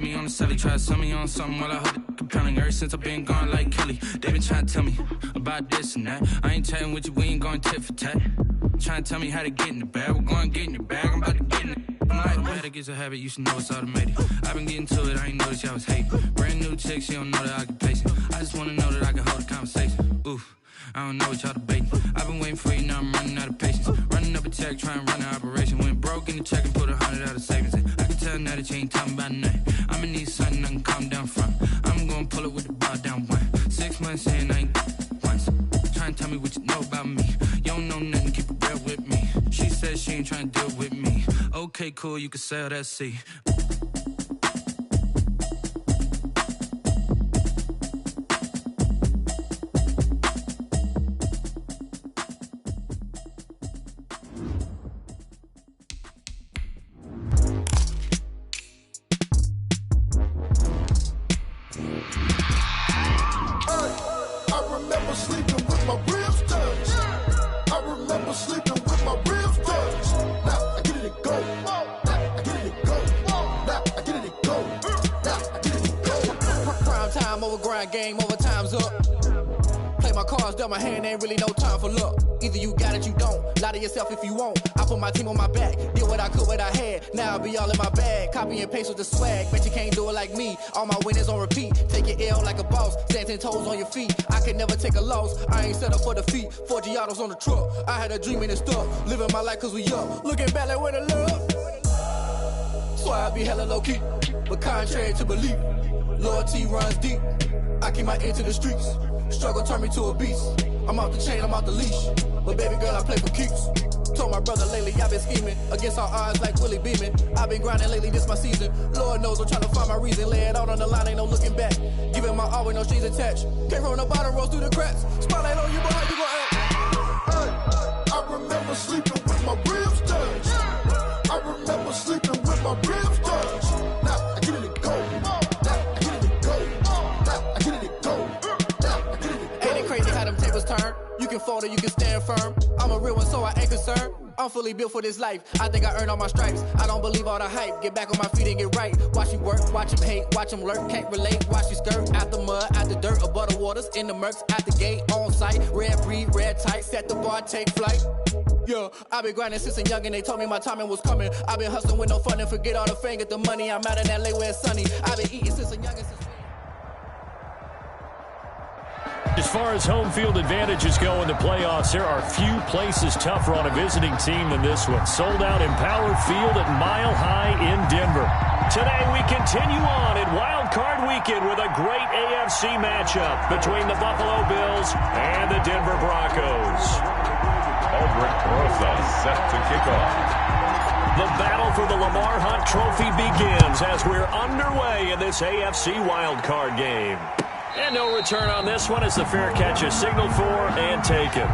Me on the celly, try to sell me on something while I hold it compelling. Ever since I've been gone like Kelly, they been trying to tell me about this and that. I ain't chatting with you, we ain't going tit for tat. Trying to tell me how to get in the bag, we're going to get in the bag, I'm about to get in it. I'm like, automatic is a habit, you should know it's automated. I've been getting to it, I ain't noticed y'all was hating. Brand new chick, she don't know that I can pace it. I just wanna know that I can hold a conversation. Oof, I don't know what y'all debating. I've been waiting for you, now I'm running out of patience. Running up a check, trying to run an operation. Went broke in the check and put 100 out of savings in. I can tell now that you ain't talking about nothing. I'ma need something I can calm down from. I'm gonna pull it with the bar down one. 6 months in, I ain't once. Trying to tell me what you know about me. You don't know nothing, keep it real with me. She said she ain't trying to deal with me. Okay, cool, you can sell that seat. Game over, time's up. Play my cards, dealt my hand, ain't really no time for luck. Either you got it, you don't. Lie to yourself if you won't. I put my team on my back, did what I could, what I had. Now I'll be all in my bag, copy and paste with the swag. Bet you can't do it like me. All my winners on repeat. Take your L like a boss, stand 10 toes on your feet. I can never take a loss, I ain't set up for defeat. 4 Giottos on the truck, I had a dream and it stuck. Living my life cause we up, looking back like where the love. So I be hella low key, but contrary to belief, loyalty runs deep. I keep my ear to the streets. Struggle turned me to a beast. I'm off the chain, I'm off the leash. But baby girl, I play for keeps. Told my brother lately, I've been scheming against all odds like Willie Beeman. I've been grinding lately, this my season. Lord knows I'm trying to find my reason. Lay it out on the line, ain't no looking back. Giving my all with no strings attached. Came from the bottom, rose through the cracks. Spotlight on you, but how you gon' act? Hey, I remember sleeping with my ribs touched. I remember sleeping with my ribs touched. Now I get it and go. Turn. You can fold or you can stand firm. I'm a real one, so I ain't concerned. I'm fully built for this life. I think I earned all my stripes. I don't believe all the hype. Get back on my feet and get right. Watch you work, watch him hate, watch him lurk. Can't relate, watch you skirt. Out the mud, out the dirt, above the waters, in the murks, out the gate, on site. Red breed, red tight, set the bar, take flight. Yeah, I've been grinding since a youngin'. They told me my timing was coming. I've been hustling with no fun and forget all the fame, get the money. I'm out in LA where it's sunny. I've been eating since a youngin'. As far as home field advantages go in the playoffs, there are few places tougher on a visiting team than this one. Sold out Empower Field at Mile High in Denver. Today we continue on in Wild Card Weekend with a great AFC matchup between the Buffalo Bills and the Denver Broncos. Aldrick Rosa set to kick off. The battle for the Lamar Hunt Trophy begins as we're underway in this AFC Wild Card game. And no return on this one as the fair catch is signaled for and taken.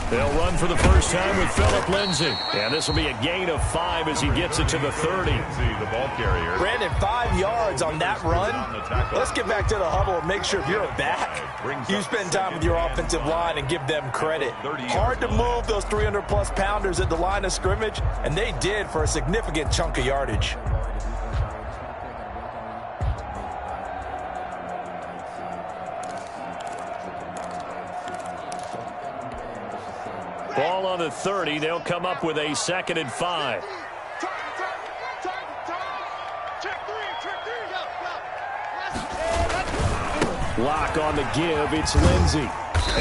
They'll run for the first time with Phillip Lindsay. And this will be a gain of 5 as he gets it to the 30. The ball carrier. Brandon, 5 yards on that run. Let's get back to the huddle and make sure if you're a back, you spend time with your offensive line and give them credit. Hard to move those 300-plus pounders at the line of scrimmage, and they did for a significant chunk of yardage. Ball on the 30. They'll come up with a 2nd and 5. Lock on the give. It's Lindsay.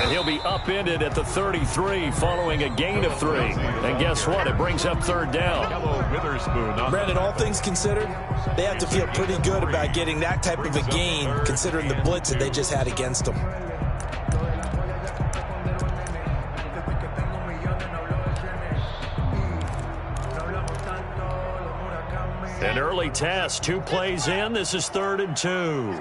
And he'll be upended at the 33 following a gain of 3. And guess what? It brings up 3rd down. Brandon, all things considered, they have to feel pretty good about getting that type of a gain considering the blitz that they just had against them. An early test, 2 plays in. This is 3rd and 2.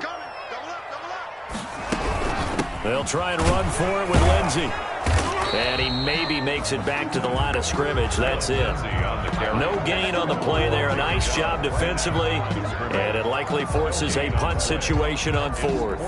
They'll try and run for it with Lindsey. And he maybe makes it back to the line of scrimmage. That's it. No gain on the play there. A nice job defensively. And it likely forces a punt situation on 4th.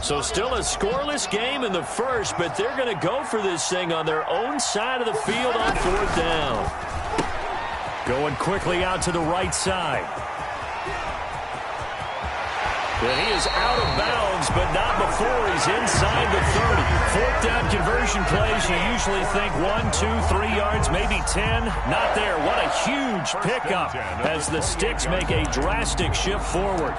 So still a scoreless game in the first, but they're going to go for this thing on their own side of the field on 4th down. Going quickly out to the right side. And he is out of bounds, but not before he's inside the 30. 4th down conversion plays, you usually think 1, 2, 3 yards, maybe 10. Not there. What a huge pickup as the Sticks make a drastic shift forward.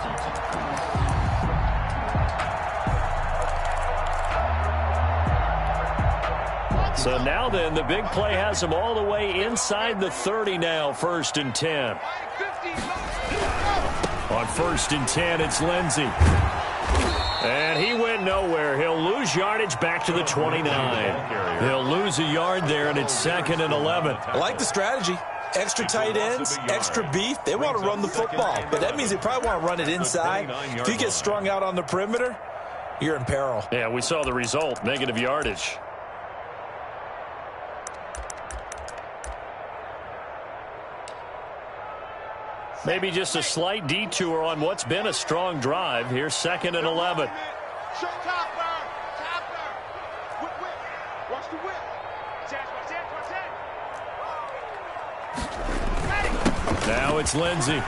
So now then, the big play has him all the way inside the 30 now, 1st and 10. On 1st and 10, it's Lindsey. And he went nowhere. He'll lose yardage back to the 29. He'll lose a yard there, and it's 2nd and 11. I like the strategy. Extra tight ends, extra beef. They want to run the football, but that means they probably want to run it inside. If you get strung out on the perimeter, you're in peril. Yeah, we saw the result, negative yardage. Maybe just a slight detour on what's been a strong drive. Here's 2nd and 11. Now it's Lindsey.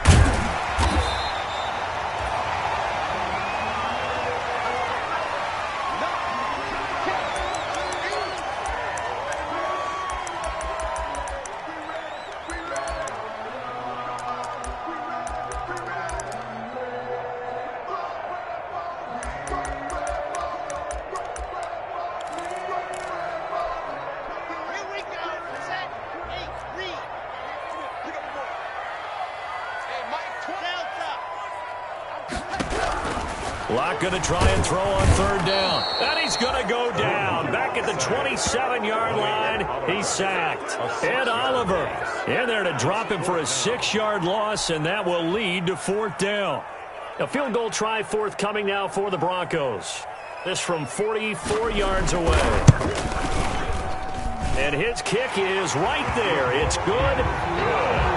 Locke going to try and throw on 3rd down. And he's going to go down. Back at the 27-yard line, he's sacked. Ed Oliver in there to drop him for a 6-yard loss, and that will lead to 4th down. A field goal try forthcoming now for the Broncos. This from 44 yards away. And his kick is right there. It's good.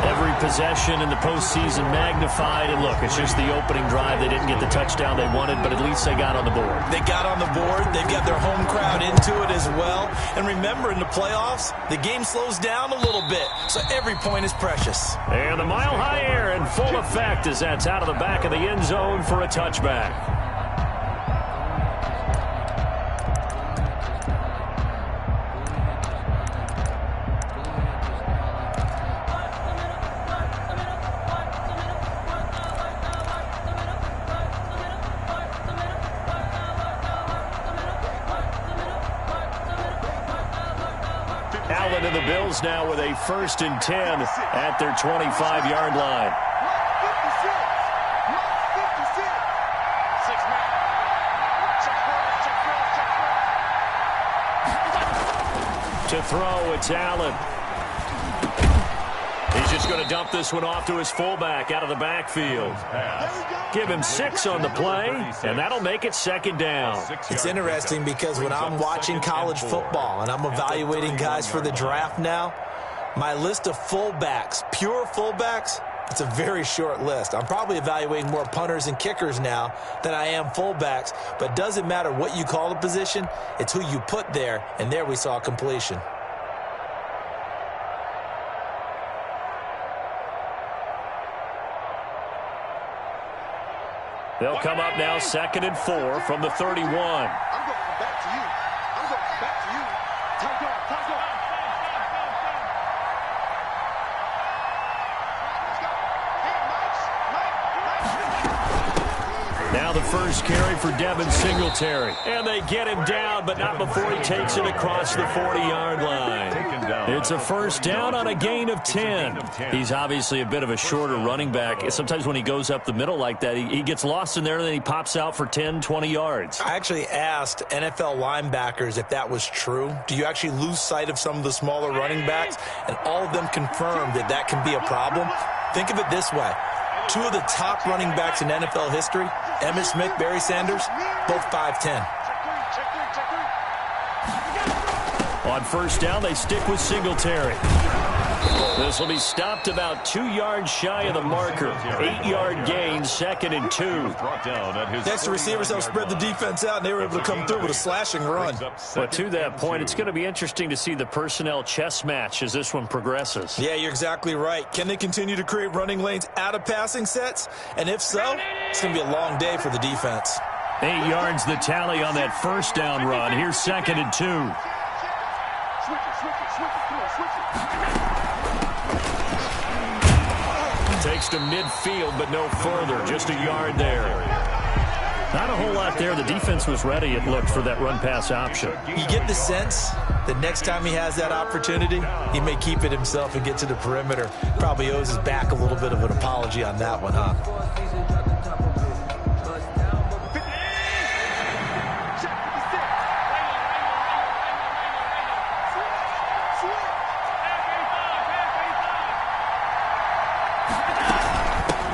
Every possession in the postseason magnified. And look, it's just the opening drive. They didn't get the touchdown they wanted, but at least they got on the board. They got on the board. They've got their home crowd into it as well. And remember, in the playoffs, the game slows down a little bit, so every point is precious. And the mile-high air in full effect as that's out of the back of the end zone for a touchback. Allen and the Bills now with a 1st and 10 at their 25-yard line. To throw, it's Allen. He's just going to dump this one off to his fullback out of the backfield. Give him 6 on the play, and that'll make it 2nd down. It's interesting because when I'm watching college football and I'm evaluating guys for the draft now, my list of fullbacks, pure fullbacks, it's a very short list. I'm probably evaluating more punters and kickers now than I am fullbacks, but it doesn't matter what you call the position, it's who you put there, and there we saw completion. They'll come up now 2nd and 4 from the 31. I'm going back to you. I'm going back to you. Tight go. Now the first carry for Devin Singletary. And they get him down, but not before he takes it across the 40-yard line. It's a first down on a gain of 10. He's obviously a bit of a shorter running back. Sometimes when he goes up the middle like that, he gets lost in there, and then he pops out for 10, 20 yards. I actually asked NFL linebackers if that was true. Do you actually lose sight of some of the smaller running backs? And all of them confirmed that that can be a problem. Think of it this way. 2 of the top running backs in NFL history, Emmitt Smith, Barry Sanders, both 5'10". On first down, they stick with Singletary. This will be stopped about 2 yards shy of the marker. 8-yard gain, 2nd and 2. Next, the receivers helped spread the defense out, and they were able to come through with a slashing run. But to that point, it's going to be interesting to see the personnel chess match as this one progresses. Yeah, you're exactly right. Can they continue to create running lanes out of passing sets? And if so, it's going to be a long day for the defense. 8 yards the tally on that first down run. Here's 2nd and 2. Takes to midfield, but no further. Just a yard there. Not a whole lot there. The defense was ready, it looked, for that run-pass option. You get the sense that next time he has that opportunity, he may keep it himself and get to the perimeter. Probably owes his back a little bit of an apology on that one, huh?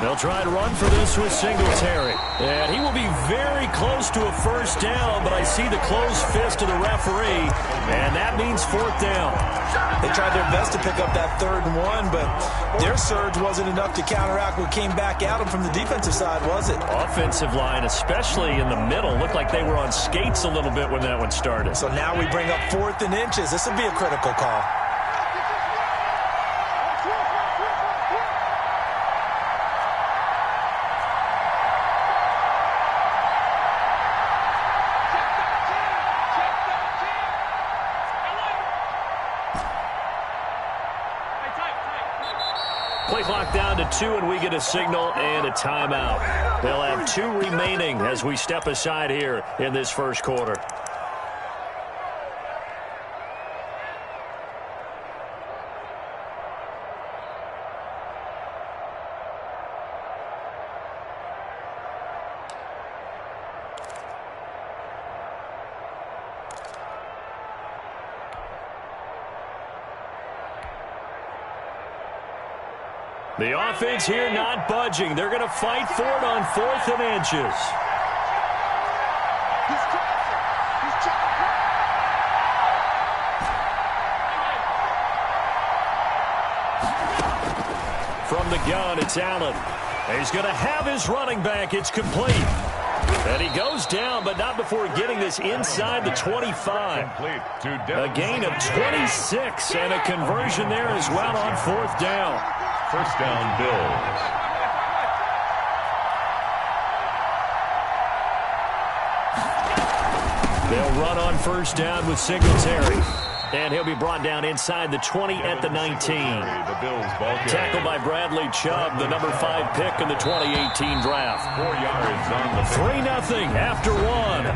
They'll try to run for this with Singletary. And he will be very close to a first down, but I see the closed fist of the referee, and that means 4th down. They tried their best to pick up that 3rd and 1, but their surge wasn't enough to counteract what came back at them from the defensive side, was it? Offensive line, especially in the middle, looked like they were on skates a little bit when that one started. So now we bring up 4th and inches. This would be a critical call. Play clock down to 2, and we get a signal and a timeout. They'll have 2 remaining as we step aside here in this first quarter. The offense here not budging. They're going to fight for it on 4th and inches. From the gun, it's Allen. He's going to have his running back. It's complete. And he goes down, but not before getting this inside the 25. A gain of 26 and a conversion there as well on 4th down. First down, Bills. They'll run on first down with Singletary. And he'll be brought down inside the 20 at the 19. Tackled by Bradley Chubb, the number 5 pick in the 2018 draft. 4 yards on the 3-0 after 1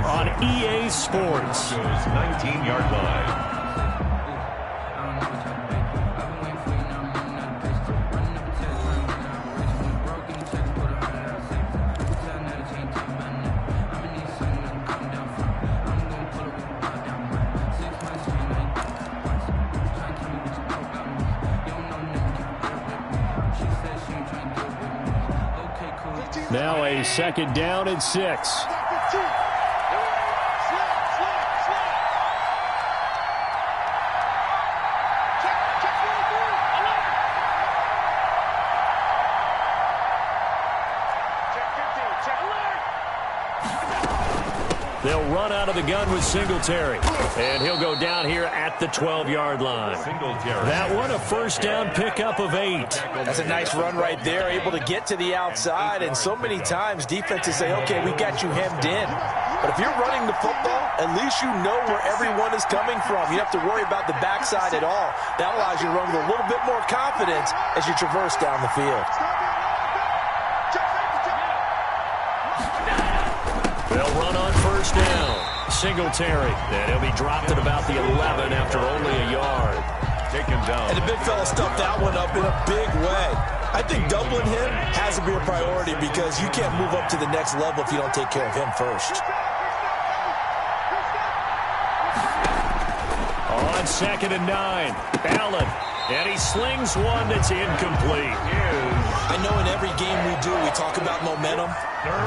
on EA Sports. 19-yard line. Now a second down and 6. They'll run out of the gun with Singletary. And he'll go down here at the 12-yard line. That one, a first down pickup of 8. That's a nice run right there, able to get to the outside. And so many times defenses say, okay, we got you hemmed in. But if you're running the football, at least you know where everyone is coming from. You don't have to worry about the backside at all. That allows you to run with a little bit more confidence as you traverse down the field. They'll run on first down. Singletary. And he'll be dropped at about the 11 after only a yard. Taken down. And the big fella stuffed that one up in a big way. I think doubling him has to be a priority because you can't move up to the next level if you don't take care of him first. On 2nd and 9, Allen. And he slings one that's incomplete. I know in every game we do, we talk about momentum.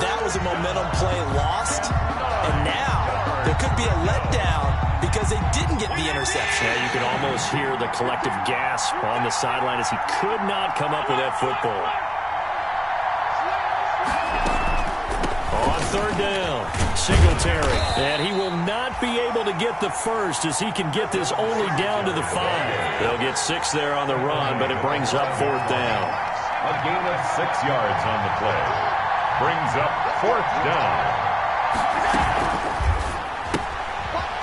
That was a momentum play lost. And now there could be a letdown because they didn't get the interception. Yeah, you could almost hear the collective gasp on the sideline as he could not come up with that football. On 3rd down, Singletary. And he will not be able to get the first as he can get this only down to the 5. They'll get 6 there on the run, but it brings up 4th down. A gain of 6 yards on the play. Brings up 4th down.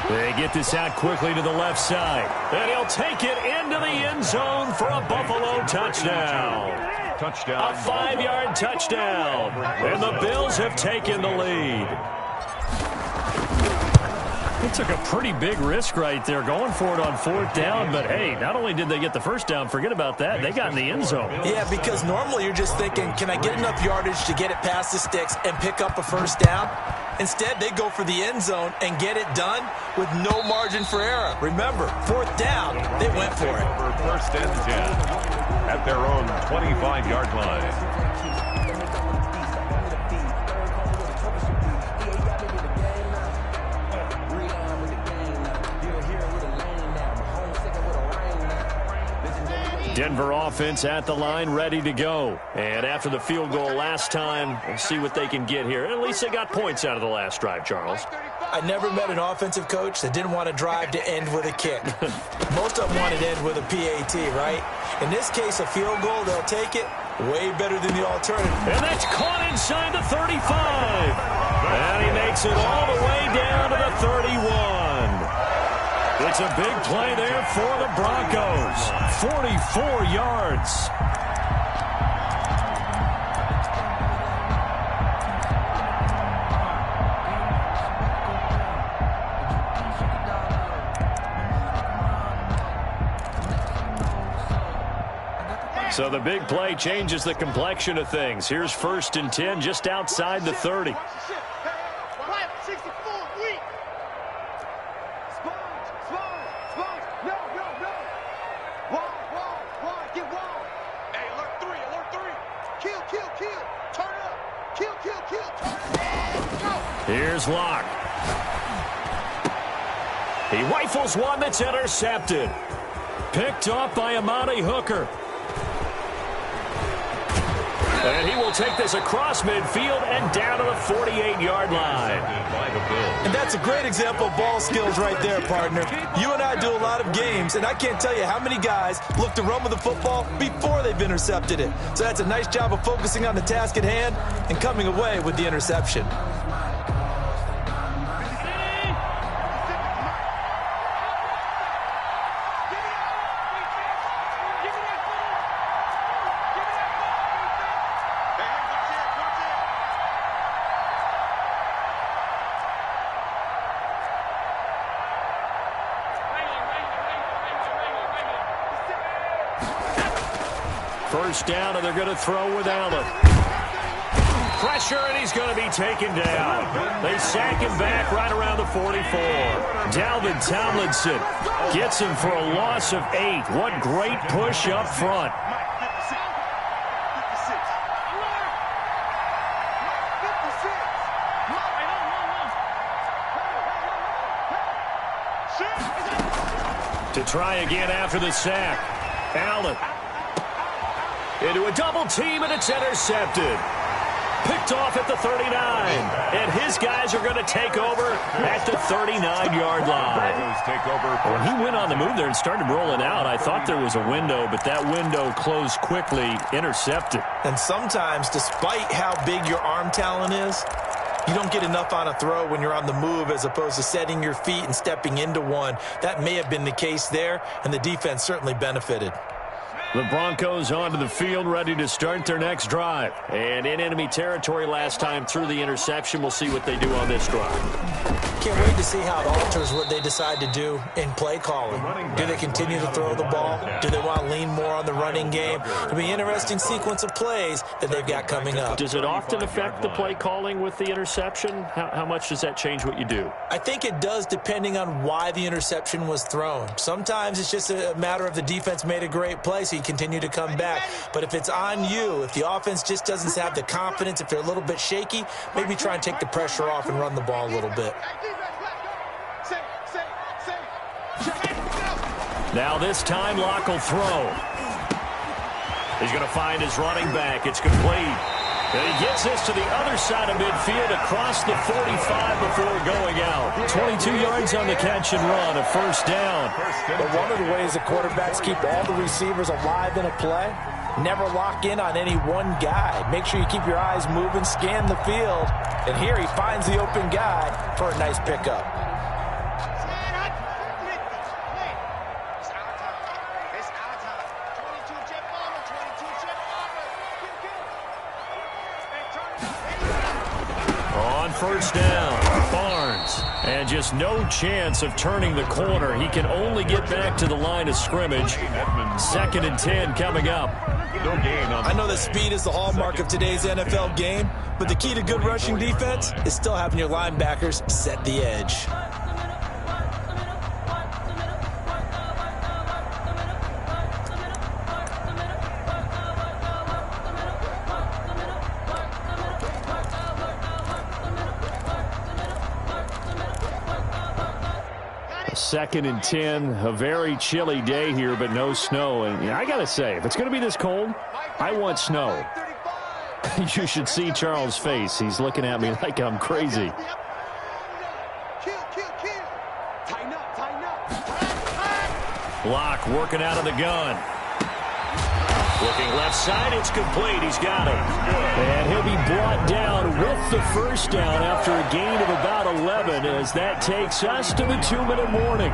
They get this out quickly to the left side. And he'll take it into the end zone for a Buffalo touchdown. Touchdown. A 5-yard touchdown. And the Bills have taken the lead. They took a pretty big risk right there going for it on 4th down. But, hey, not only did they get the first down, forget about that, they got in the end zone. Yeah, because normally you're just thinking, can I get enough yardage to get it past the sticks and pick up a first down? Instead, they go for the end zone and get it done with no margin for error. Remember, 4th down, they went for it. Over 1st and 10 at their own 25-yard line. Denver offense at the line, ready to go. And after the field goal last time, we'll see what they can get here. At least they got points out of the last drive, Charles. I never met an offensive coach that didn't want to drive to end with a kick. Most of them wanted to end with a PAT, right? In this case, a field goal, they'll take it. Way better than the alternative. And that's caught inside the 35. And he makes it all the way down to the 31. It's a big play there for the Broncos. 44 yards. So the big play changes the complexion of things. Here's 1st and 10 just outside the 30. Here's Locke. He rifles one that's intercepted. Picked off by Amani Hooker. And he will take this across midfield and down to the 48-yard line. And that's a great example of ball skills right there, partner. You and I do a lot of games, and I can't tell you how many guys look to run with the football before they've intercepted it. So that's a nice job of focusing on the task at hand and coming away with the interception. First down, and they're going to throw with Allen. Pressure, and he's going to be taken down. They sack him back right around the 44. Dalvin Tomlinson gets him for a loss of 8. What great push up front. To try again after the sack. Allen. Into a double team, and it's intercepted. Picked off at the 39. And his guys are going to take over at the 39-yard line. When he went on the move there and started rolling out, I thought there was a window, but that window closed quickly, intercepted. And sometimes, despite how big your arm talent is, you don't get enough on a throw when you're on the move as opposed to setting your feet and stepping into one. That may have been the case there, and the defense certainly benefited. The Broncos onto the field, ready to start their next drive. And in enemy territory last time through the interception. We'll see what they do on this drive. Can't wait to see how it alters what they decide to do in play calling. Do they continue to throw the ball? Do they want to lean more on the running game? It'll be an interesting sequence of plays that they've got coming up. Does it often affect the play calling with the interception? How much does that change what you do? I think it does, depending on why the interception was thrown. Sometimes it's just a matter of the defense made a great play, so you continue to come back. But if it's on you, if the offense just doesn't have the confidence, if they're a little bit shaky, maybe try and take the pressure off and run the ball a little bit. Now this time, Locke will throw. He's going to find his running back. It's complete. And he gets this to the other side of midfield across the 45 before going out. 22 yards on the catch and run, a first down. But one of the ways that quarterbacks keep all the receivers alive in a play, never lock in on any one guy. Make sure you keep your eyes moving, scan the field. And here he finds the open guy for a nice pickup. First down, Barnes. And just no chance of turning the corner. He can only get back to the line of scrimmage. 2nd and 10 coming up. I know that speed is the hallmark of today's NFL game, but the key to good rushing defense is still having your linebackers set the edge. Second and 10, a very chilly day here, but no snow. And I got to say, if it's going to be this cold, I want snow. You should see Charles' face. He's looking at me like I'm crazy. Locke working out of the gun. Looking left side, it's complete. He's got it. And he'll be brought down with the first down after a gain of about 11 as that takes us to the 2-minute warning.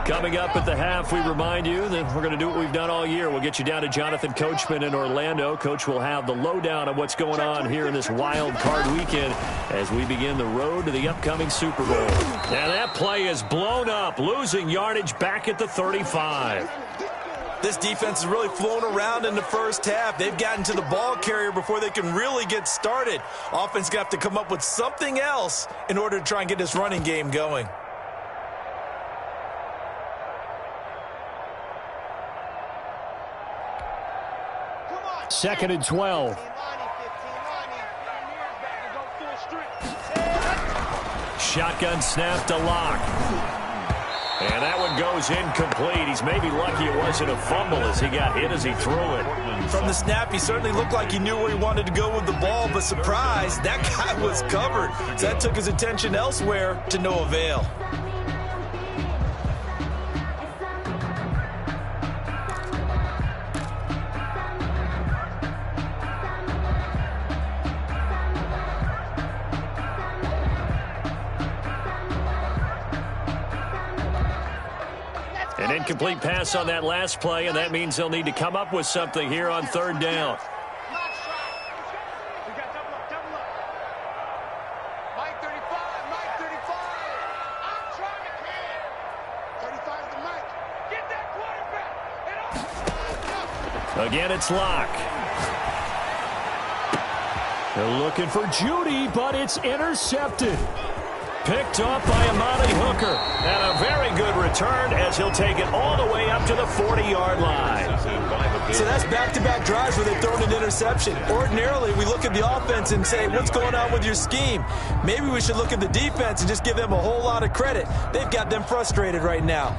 Coming up at the half, we remind you that we're going to do what we've done all year. We'll get you down to Jonathan Coachman in Orlando. Coach will have the lowdown of what's going on here in this wild card weekend as we begin the road to the upcoming Super Bowl. Now that play is blown up, losing yardage back at the 35. This defense has really flown around in the first half. They've gotten to the ball carrier before they can really get started. Offense going to have to come up with something else in order to try and get this running game going. Second and 12. Shotgun snap to Locke. And that one goes incomplete. He's maybe lucky it wasn't a fumble as he got hit as he threw it. From the snap, he certainly looked like he knew where he wanted to go with the ball, but surprise, that guy was covered. So that took his attention elsewhere to no avail. An incomplete pass on that last play, and that means they'll need to come up with something here on third down. Again, it's Locke. They're looking for Judy, but it's intercepted. Picked off by Amani Hooker. And a very good return as he'll take it all the way up to the 40-yard line. So that's back-to-back drives where they've thrown an interception. Ordinarily, we look at the offense and say, what's going on with your scheme? Maybe we should look at the defense and just give them a whole lot of credit. They've got them frustrated right now.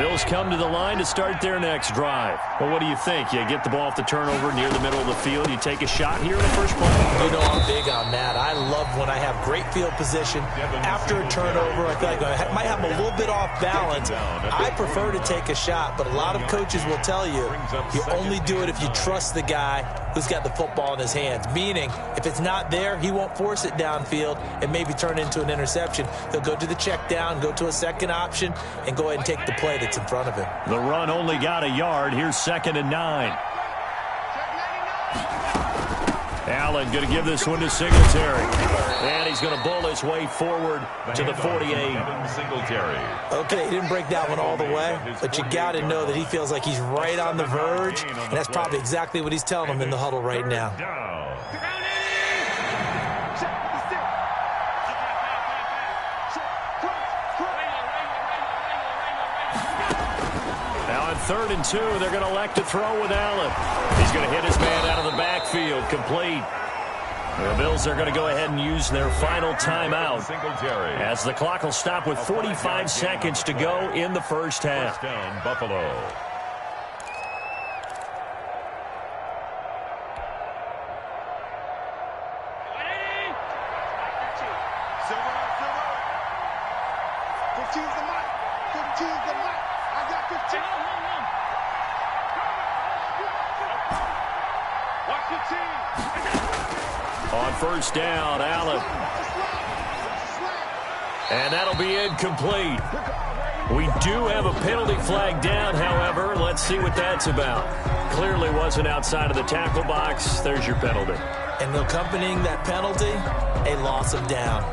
Bills come to the line to start their next drive. Well, what do you think? You get the ball off the turnover near the middle of the field. You take a shot here in the first play? You know I'm big on that. I love when I have great field position after a turnover. I feel like I might have a little bit off balance. I prefer to take a shot, but a lot of coaches will tell you you only do it if you trust the guy who's got the football in his hands. Meaning, if it's not there, he won't force it downfield and maybe turn it into an interception. He'll go to the check down, go to a second option, and go ahead and take the play that's in front of him. The run only got a yard. Here's 2nd and 9. Allen going to give this one to Singletary. And he's going to bull his way forward to the 48. Okay, he didn't break that one all the way, but you got to know that he feels like he's right on the verge, and that's probably exactly what he's telling him in the huddle right now. Now on 3rd and 2, they're going to elect to throw with Allen. He's going to hit his man out of the backfield, complete. The Bills are going to go ahead and use their final timeout as the clock will stop with 45 seconds to go in the first half. First down, Buffalo. On first down, Allen. And that'll be incomplete. We do have a penalty flag down, however. Let's see what that's about. Clearly wasn't outside of the tackle box. There's your penalty. And accompanying that penalty, a loss of down.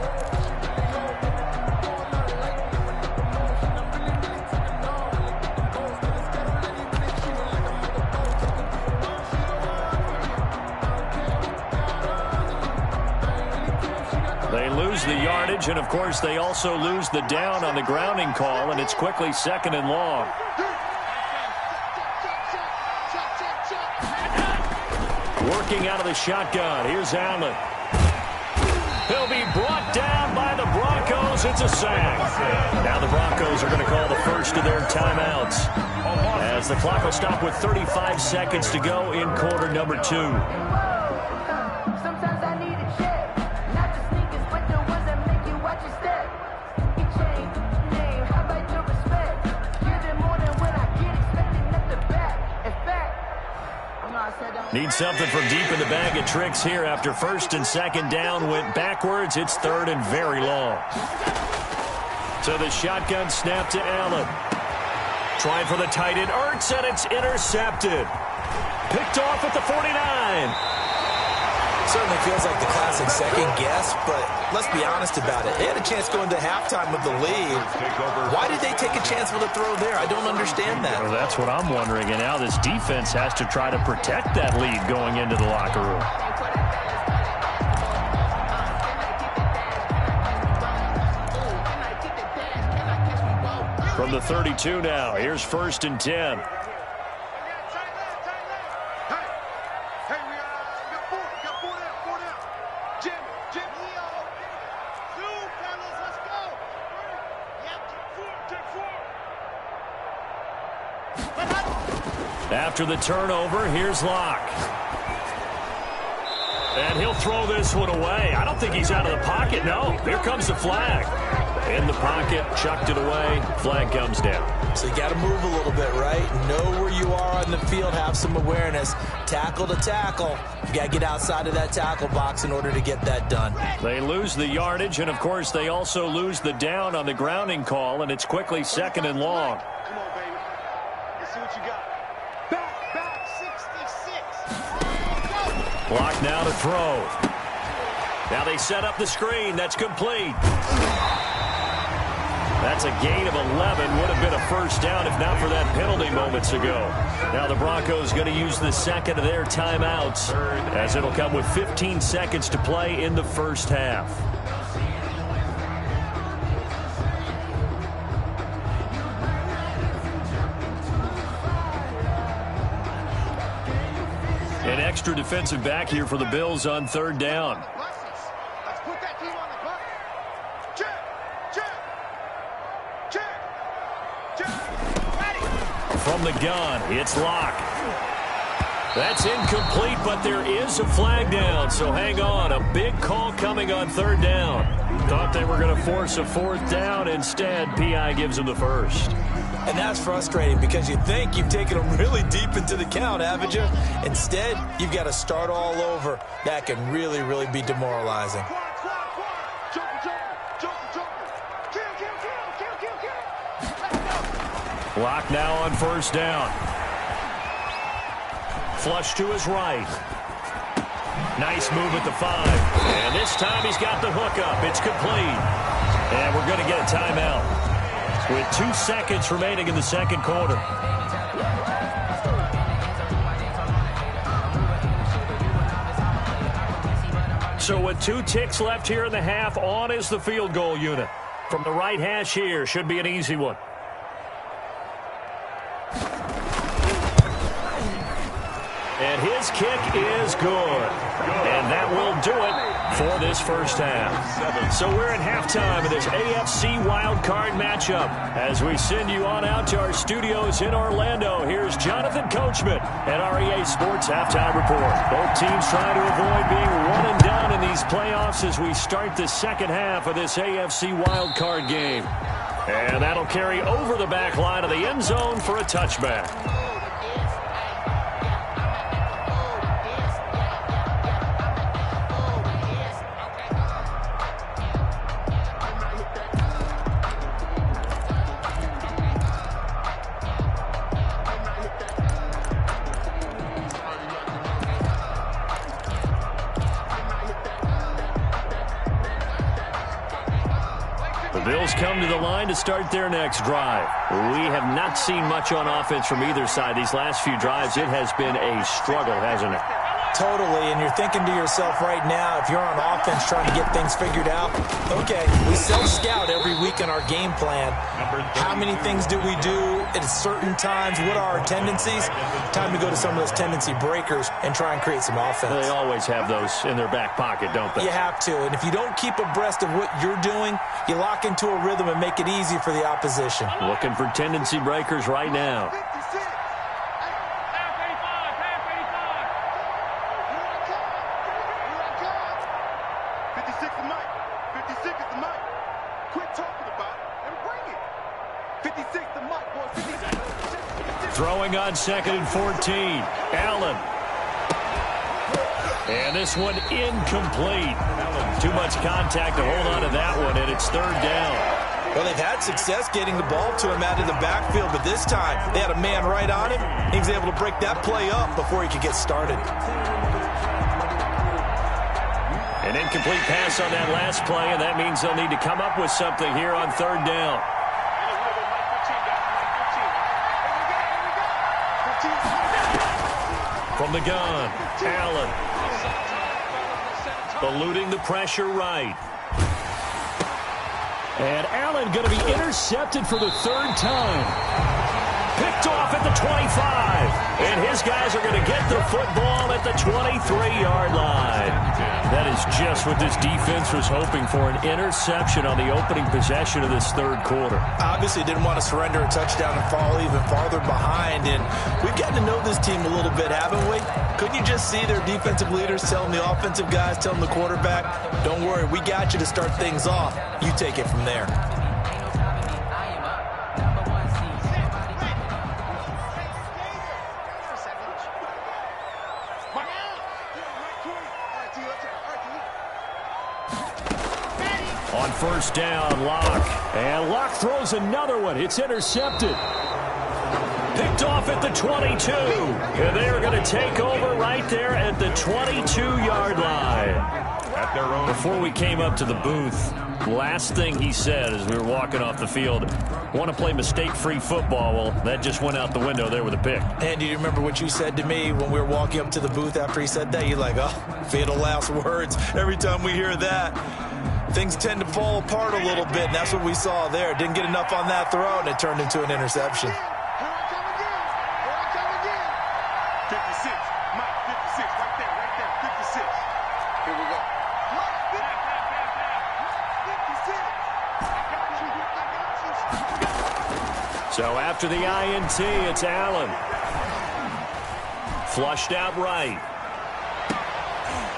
They lose the yardage, and of course they also lose the down on the grounding call, and it's quickly 2nd and long. Working out of the shotgun, here's Allen. He'll be brought down by the Broncos. It's a sack. Now the Broncos are going to call the first of their timeouts as the clock will stop with 35 seconds to go in quarter number 2. Need something from deep in the bag of tricks here after 1st and 2nd down went backwards. It's 3rd and very long. So the shotgun snap to Allen. Trying for the tight end, Ertz, and it's intercepted. Picked off at the 49. Certainly feels like the classic second guess, but let's be honest about it. They had a chance going to halftime with the lead. Why did they take a chance with a throw there? I don't understand that. Well, that's what I'm wondering. And now this defense has to try to protect that lead going into the locker room. From the 32 now, here's 1st and 10. After the turnover, here's Locke. And he'll throw this one away. I don't think he's out of the pocket, no. Here comes the flag. In the pocket, chucked it away, flag comes down. So you got to move a little bit, right? Know where you are on the field, have some awareness. Tackle to tackle. You got to get outside of that tackle box in order to get that done. They lose the yardage, and of course they also lose the down on the grounding call, and it's quickly 2nd and long. Come on, baby. Let's see what you got. Back, 66. Block now to throw. Now they set up the screen. That's complete. That's a gain of 11. Would have been a first down if not for that penalty moments ago. Now the Broncos going to use the second of their timeouts as it'll come with 15 seconds to play in the first half. An extra defensive back here for the Bills on 3rd down. Let's put that team on the clock. Check. From the gun, it's Locke. That's incomplete, but there is a flag down, so hang on. A big call coming on third down. Thought they were going to force a fourth down. Instead, P.I. gives them the first. And that's frustrating because you think you've taken them really deep into the count, haven't you? Instead, you've got to start all over. That can really, really be demoralizing. Locke now on first down. Flush to his right. Nice move at the 5. And this time he's got the hook up. It's complete. And we're going to get a timeout with 2 seconds remaining in the second quarter. So with 2 ticks left here in the half, on is the field goal unit. From the right hash here, should be an easy one. And his kick is good. And that will do it for this first half. So we're at halftime of this AFC wildcard matchup. As we send you on out to our studios in Orlando, here's Jonathan Coachman at REA Sports Halftime Report. Both teams trying to avoid being one and done in these playoffs as we start the second half of this AFC wildcard game. And that'll carry over the back line of the end zone for a touchback. Bills come to the line to start their next drive. We have not seen much on offense from either side. These last few drives, it has been a struggle, hasn't it? Totally, and you're thinking to yourself right now, if you're on offense trying to get things figured out, okay, we self-scout every week in our game plan. How many things do we do at certain times? What are our tendencies? Time to go to some of those tendency breakers and try and create some offense. They always have those in their back pocket, don't they? You have to, and if you don't keep abreast of what you're doing, you lock into a rhythm and make it easy for the opposition. Looking for tendency breakers right now. Throwing on 2nd and 14. Allen. And this one incomplete. Too much contact to hold on to that one, and it's third down. Well, they've had success getting the ball to him out of the backfield, but this time they had a man right on him. He was able to break that play up before he could get started. An incomplete pass on that last play, and that means they'll need to come up with something here on third down. From the gun, Allen. Eluding the pressure right. And Allen going to be intercepted for the third time. Picked off at the 25. And his guys are going to get the football at the 23-yard line. That is just what this defense was hoping for, an interception on the opening possession of this third quarter. Obviously didn't want to surrender a touchdown and fall even farther behind. And we've gotten to know this team a little bit, haven't we? Couldn't you just see their defensive leaders telling the offensive guys, telling the quarterback, don't worry, we got you to start things off. You take it from there. On first down, Locke. And Locke throws another one. It's intercepted. Picked off at the 22. And they're going to take over right there at the 22-yard line. Before we came up to the booth, last thing he said as we were walking off the field, want to play mistake-free football. Well, that just went out the window there with a pick. And do you remember what you said to me when we were walking up to the booth after he said that? You're like, oh, fatal last words. Every time we hear that, things tend to fall apart a little bit, and that's what we saw there. Didn't get enough on that throw, and it turned into an interception. So after the INT, it's Allen. Flushed out right.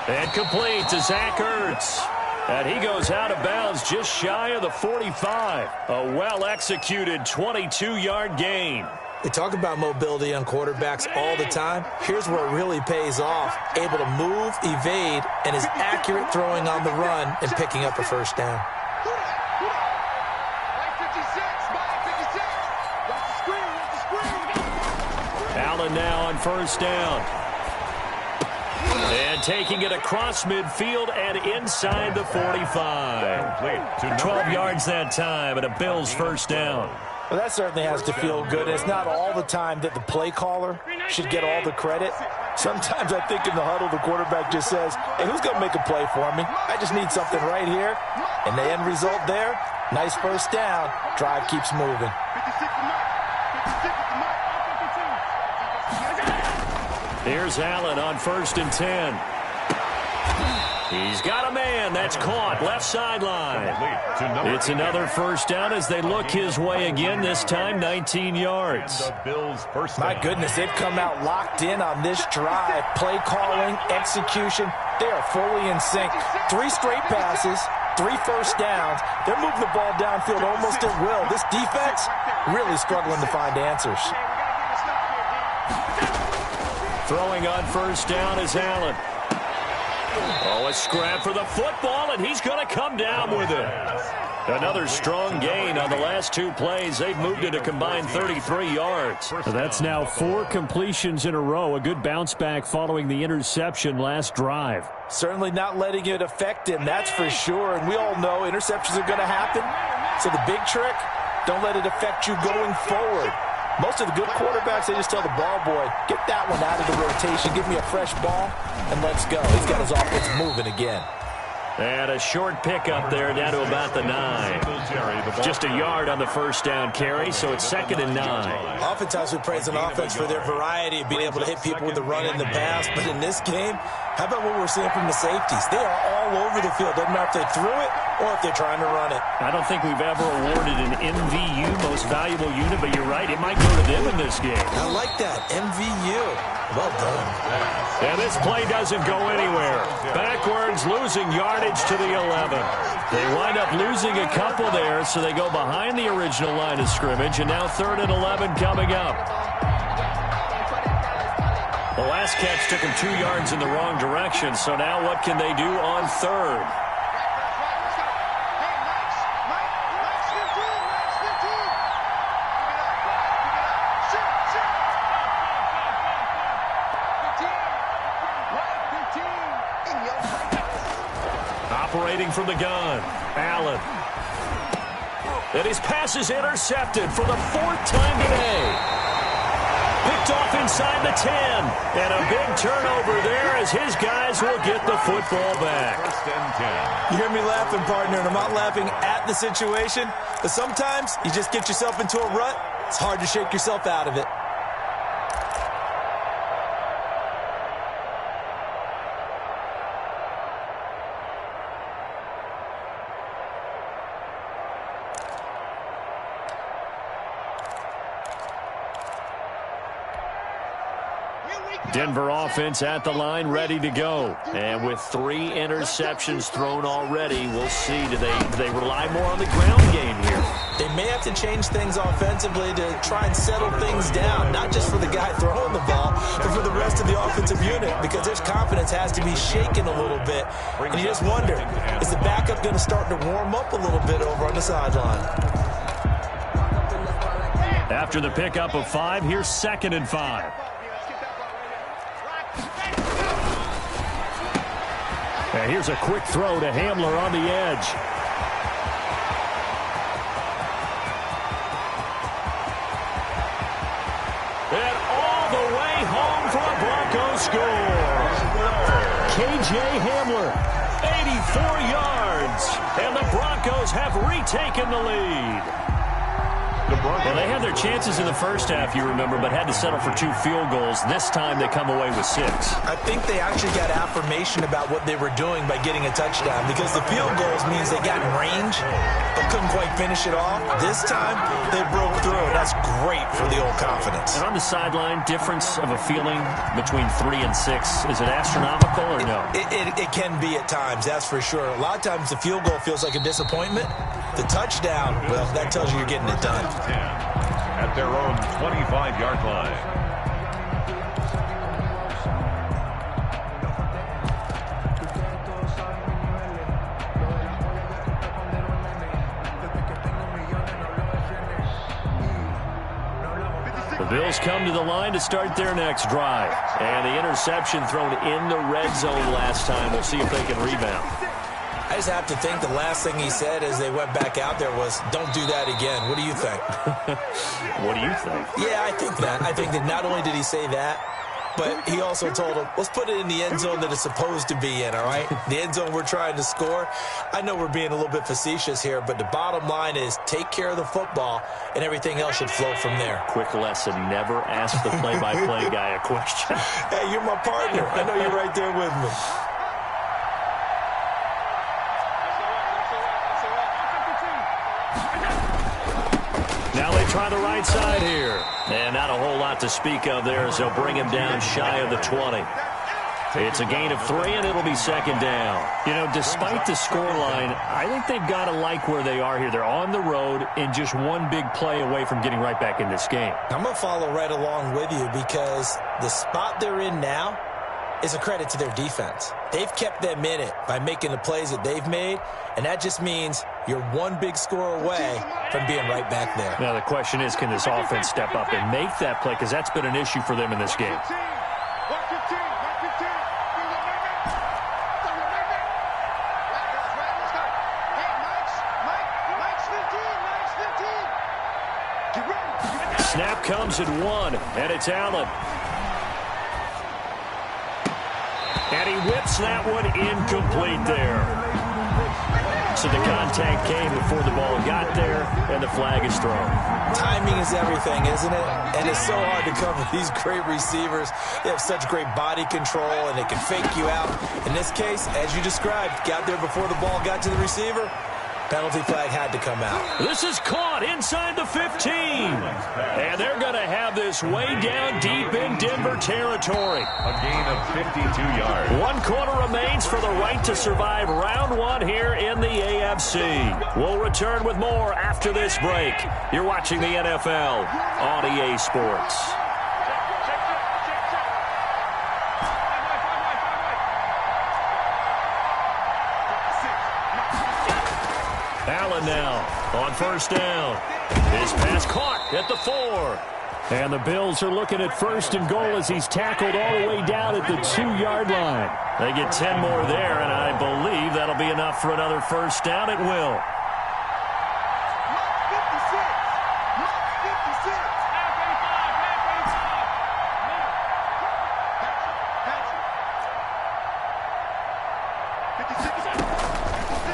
And complete to Zach Ertz. And he goes out of bounds just shy of the 45. A well-executed 22-yard gain. We talk about mobility on quarterbacks all the time. Here's where it really pays off. Able to move, evade, and is accurate throwing on the run and picking up a first down. Allen now on first down. And taking it across midfield and inside the 45. 12 yards that time and a Bills first down. Well, that certainly has to feel good. It's not all the time that the play caller should get all the credit. Sometimes I think in the huddle, the quarterback just says, hey, who's going to make a play for me? I just need something right here. And the end result there, nice first down. Drive keeps moving. Here's Allen on 1st and 10. He's got a man. That's caught. Left sideline. It's another first down as they look his way again, this time 19 yards. My goodness, they've come out locked in on this drive. Play calling, execution, they are fully in sync. 3 straight passes, 3 first downs. They're moving the ball downfield almost at will. This defense really struggling to find answers. Throwing on first down is Allen. Oh, a scrap for the football, and he's going to come down with it. Another strong gain on the last 2 plays. They've moved it a combined 33 yards. So that's now 4 completions in a row. A good bounce back following the interception last drive. Certainly not letting it affect him, that's for sure. And we all know interceptions are going to happen. So the big trick, don't let it affect you going forward. Most of the good quarterbacks, they just tell the ball boy, get that one out of the rotation, give me a fresh ball, and let's go. He's got his offense moving again. And a short pickup there down to about the 9. Just a yard on the first down carry, so it's 2nd and 9. Oftentimes we praise an offense for their variety of being able to hit people with the run and the pass, but in this game, how about what we're seeing from the safeties? They are all over the field. Doesn't matter if they threw it or if they're trying to run it. I don't think we've ever awarded an MVU, most valuable unit, but you're right, it might go to them in this game. I like that, MVU. Well done. And this play doesn't go anywhere. Backwards, losing yardage to the 11. They wind up losing a couple there, so they go behind the original line of scrimmage, and now 3rd and 11 coming up. The last catch took him 2 yards in the wrong direction, so now what can they do on 3rd? Operating from the gun, Allen. And his pass is intercepted for the 4th time today. Picked off inside the 10. And a big turnover there as his guys will get the football back. You hear me laughing, partner, and I'm not laughing at the situation, but sometimes you just get yourself into a rut. It's hard to shake yourself out of it. Denver offense at the line, ready to go. And with 3 interceptions thrown already, we'll see. Do they rely more on the ground game here? They may have to change things offensively to try and settle things down, not just for the guy throwing the ball, but for the rest of the offensive unit, because their confidence has to be shaken a little bit. And you just wonder, is the backup going to start to warm up a little bit over on the sideline? After the pickup of 5, here's 2nd and 5. And here's a quick throw to Hamler on the edge. And all the way home for a Broncos score. KJ Hamler, 84 yards. And the Broncos have retaken the lead. Well, they had their chances in the first half, you remember, but had to settle for 2 field goals. This time they come away with 6. I think they actually got affirmation about what they were doing by getting a touchdown, because the field goals means they got in range but couldn't quite finish it off. This time they broke through, and that's great for the old confidence. And on the sideline, difference of a feeling between 3 and 6, is it astronomical or no? It can be at times, that's for sure. A lot of times the field goal feels like a disappointment. The touchdown, well, that tells you you're getting it done. 10 at their own 25-yard line. The Bills come to the line to start their next drive. And the interception thrown in the red zone last time. We'll see if they can rebound. I just have to think the last thing he said as they went back out there was, don't do that again. What do you think? What do you think? Yeah, I think that. I think that not only did he say that, but he also told him, let's put it in the end zone that it's supposed to be in, all right? The end zone we're trying to score. I know we're being a little bit facetious here, but the bottom line is take care of the football, and everything else should flow from there. Quick lesson, never ask the play-by-play guy a question. Hey, you're my partner. I know you're right there with me. Now they try the right side here. And not a whole lot to speak of there as they'll bring him down shy of the 20. It's a gain of 3, and it'll be second down. You know, despite the scoreline, I think they've got to like where they are here. They're on the road and just one big play away from getting right back in this game. I'm going to follow right along with you because the spot they're in now is a credit to their defense. They've kept them in it by making the plays that they've made, and that just means you're one big score away from being right back there. Now the question is, can this offense step up and make that play? Because that's been an issue for them in this game. Snap comes at 1, and it's Allen. And he whips that one incomplete there. So the contact came before the ball got there, and the flag is thrown. Timing is everything, isn't it? And it's so hard to cover these great receivers. They have such great body control, and they can fake you out. In this case, as you described, got there before the ball got to the receiver. Penalty flag had to come out. This is caught inside the 15. And they're going to have this way down deep in Denver territory. A gain of 52 yards. 1 quarter remains for the right to survive round 1 here in the AFC. We'll return with more after this break. You're watching the NFL on EA Sports. Allen now on first down. His pass caught at the 4. And the Bills are looking at 1st and goal as he's tackled all the way down at the 2-yard line. They get 10 more there, and I believe that'll be enough for another first down. It will.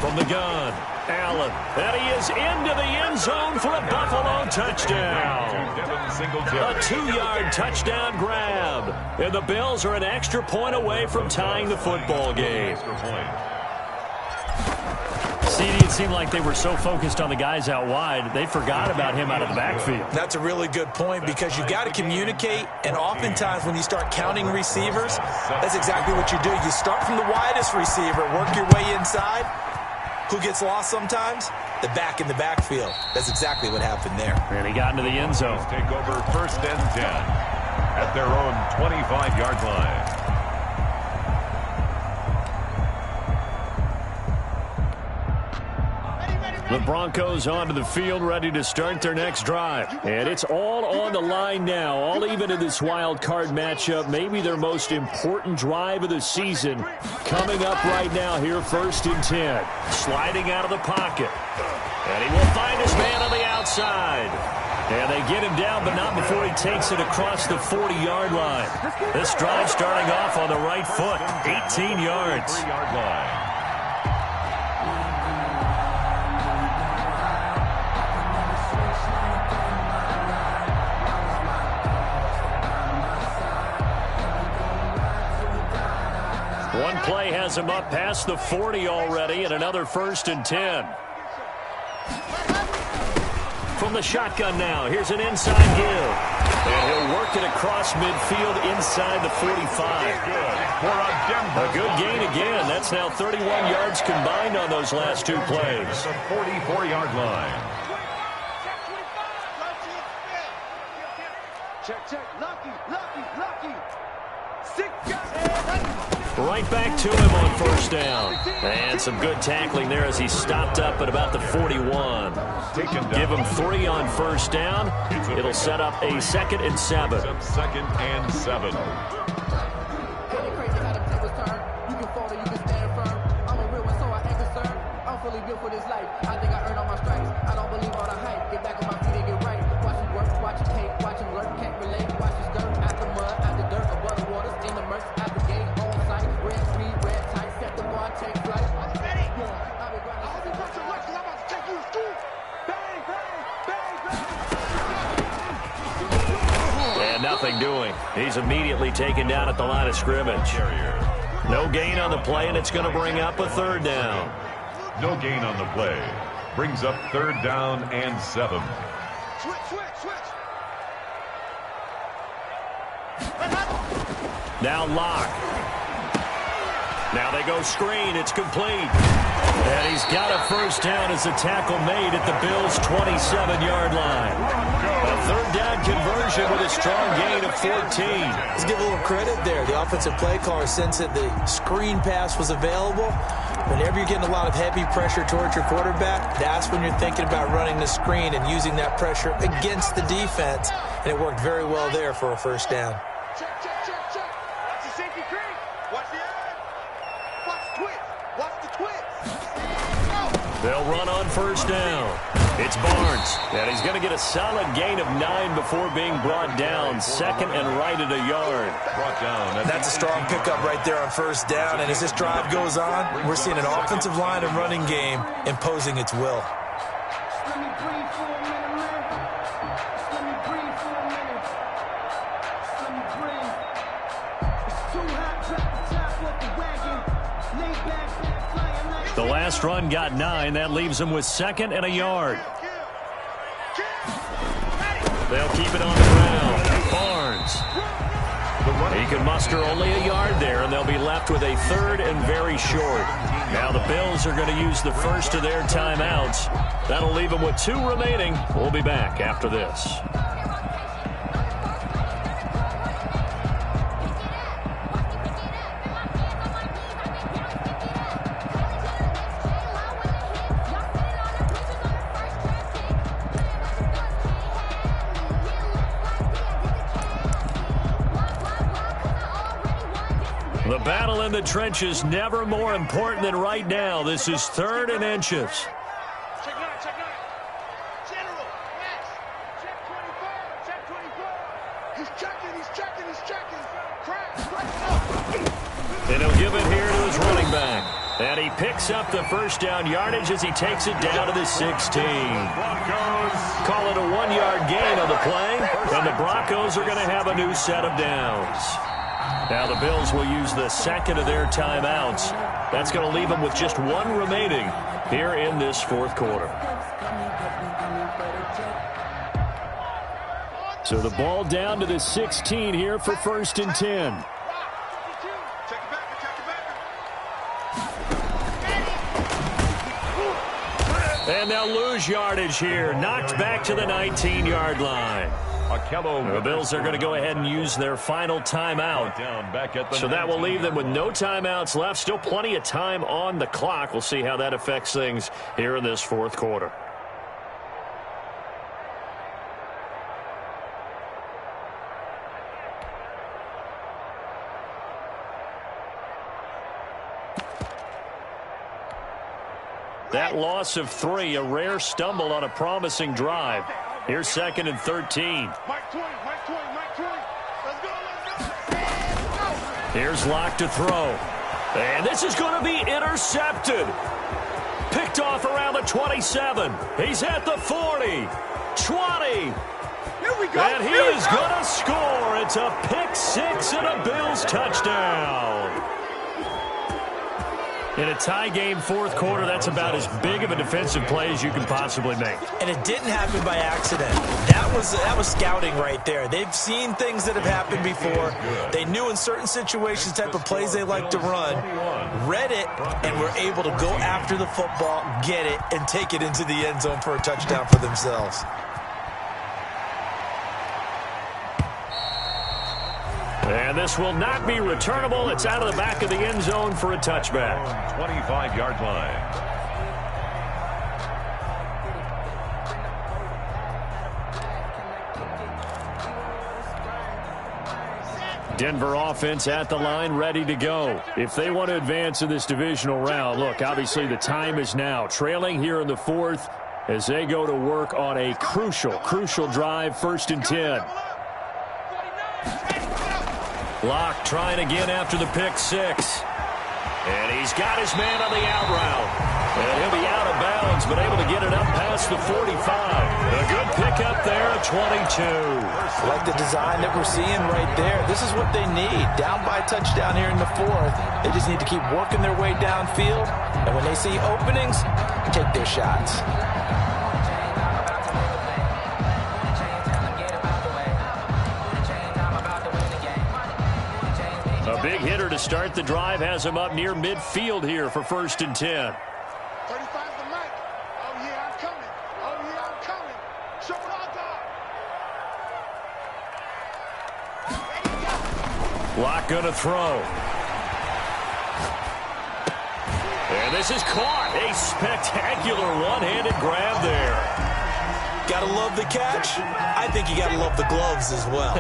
From the gun, Allen, and he is into the end zone for a Buffalo touchdown. A 2-yard touchdown grab. And the Bills are an extra point away from tying the football game. CD, it seemed like they were so focused on the guys out wide, they forgot about him out of the backfield. That's a really good point because you've got to communicate, and oftentimes when you start counting receivers, that's exactly what you do. You start from the widest receiver, work your way inside. Who gets lost sometimes? The back in the backfield. That's exactly what happened there. And he got into the end zone. Take over 1st and 10 at their own 25-yard line. The Broncos onto the field, ready to start their next drive. And it's all on the line now, all even in this wild card matchup. Maybe their most important drive of the season coming up right now here, 1st and 10. Sliding out of the pocket. And he will find his man on the outside. And they get him down, but not before he takes it across the 40-yard line. This drive starting off on the right foot, 18 yards. 3-yard line. One play has him up past the 40 already, and another 1st and 10. From the shotgun now, here's an inside give. And he'll work it across midfield inside the 45. A good gain again. That's now 31 yards combined on those last 2 plays. The 44-yard line. Check. Lucky. Right back to him on 1st down. And some good tackling there as he stopped up at about the 41. Give him 3 on 1st down. It'll set up a 2nd and 7. 2nd and 7. Crazy how the tables turn. You can fall or you can stand firm. I'm a real one, so I ain't concerned. I'm fully built for this life. I think I earned all my stripes. I don't believe all the hype. Get back on my feet and get right. Watch him work, watch him cake, watch him lurk. Can't relate. Watch his dirt out the mud, out the dirt, above the waters, in the murks, out the gate, on sight. Red speed, red tight, set the bar, take flight. I'll be grinding. I'll be watching left, 'cause I'm about to take you to school. Bang, bang, bang, bang. And nothing doing. He's immediately taken down at the line of scrimmage. No gain on the play, and it's going to bring up a 3rd down. No gain on the play. Brings up 3rd down and 7. Switch. Now Locke. Now they go screen. It's complete. And he's got a 1st down as a tackle made at the Bills' 27-yard line. A 3rd down conversion with a strong gain of 14. Let's give a little credit there. The offensive play caller sensed that the screen pass was available. Whenever you're getting a lot of heavy pressure towards your quarterback, that's when you're thinking about running the screen and using that pressure against the defense. And it worked very well there for a 1st down. Check. Watch the safety creep. Watch the end. Watch the twist. They'll run on 1st down. It's Barnes, and he's going to get a solid gain of 9 before being brought down. 2nd and right at a yard. Brought down. That's a strong pickup right there on 1st down. And as this drive goes on, we're seeing an offensive line and running game imposing its will. Let me breathe for a minute, man. Let me breathe for a minute. Let me breathe. It's too hot, drop the top off the wagon. Lay back, flying like... The last run got 9. That leaves him with 2nd and a yard. They'll keep it on the ground. Barnes. He can muster only a yard there, and they'll be left with a 3rd and very short. Now the Bills are going to use the first of their timeouts. That'll leave them with 2 remaining. We'll be back after this. The battle in the trenches never more important than right now. This is 3rd and inches. Check 9. General, Max. Check 24. He's checking. Crack. And he'll give it here to his running back. And he picks up the 1st down yardage as he takes it down to the 16. Call it a 1-yard gain on the play. And the Broncos are going to have a new set of downs. Now the Bills will use the 2nd of their timeouts. That's going to leave them with just 1 remaining here in this 4th quarter. So the ball down to the 16 here for 1st and 10. And they'll lose yardage here. Knocked back to the 19-yard line. The Bills are going to go ahead and use their final timeout. So that will leave them with no timeouts left. Still plenty of time on the clock. We'll see how that affects things here in this 4th quarter. That loss of 3, a rare stumble on a promising drive. Here's 2nd and 13. Mike 20. Let's go. Here's Locke to throw. And this is going to be intercepted. Picked off around the 27. He's at the 40. 20. Here we go. And he is going to score. It's a pick 6 and a Bills touchdown. In a tie game fourth quarter, that's about as big of a defensive play as you can possibly make. And it didn't happen by accident. That was scouting right there. They've seen things that have happened before. They knew in certain situations the type of plays they like to run, read it, and were able to go after the football, get it, and take it into the end zone for a touchdown for themselves. And this will not be returnable. It's out of the back of the end zone for a touchback. 25-yard line. Denver offense at the line, ready to go. If they want to advance in this divisional round, look, obviously the time is now. Trailing here in the fourth as they go to work on a crucial drive, 1st and 10. Locke trying again after the pick six. And he's got his man on the out route. And he'll be out of bounds, but able to get it up past the 45. A good pickup there at 22. Like the design that we're seeing right there. This is what they need. Down by a touchdown here in the fourth. They just need to keep working their way downfield. And when they see openings, take their shots. A big hitter to start the drive has him up near midfield here for 1st and 10. 35 the mic. Oh, yeah, I'm coming. Oh, yeah, I'm coming. Show what I got. Locke gonna throw. And this is caught. A spectacular one-handed grab there. Gotta love the catch. I think you gotta love the gloves as well.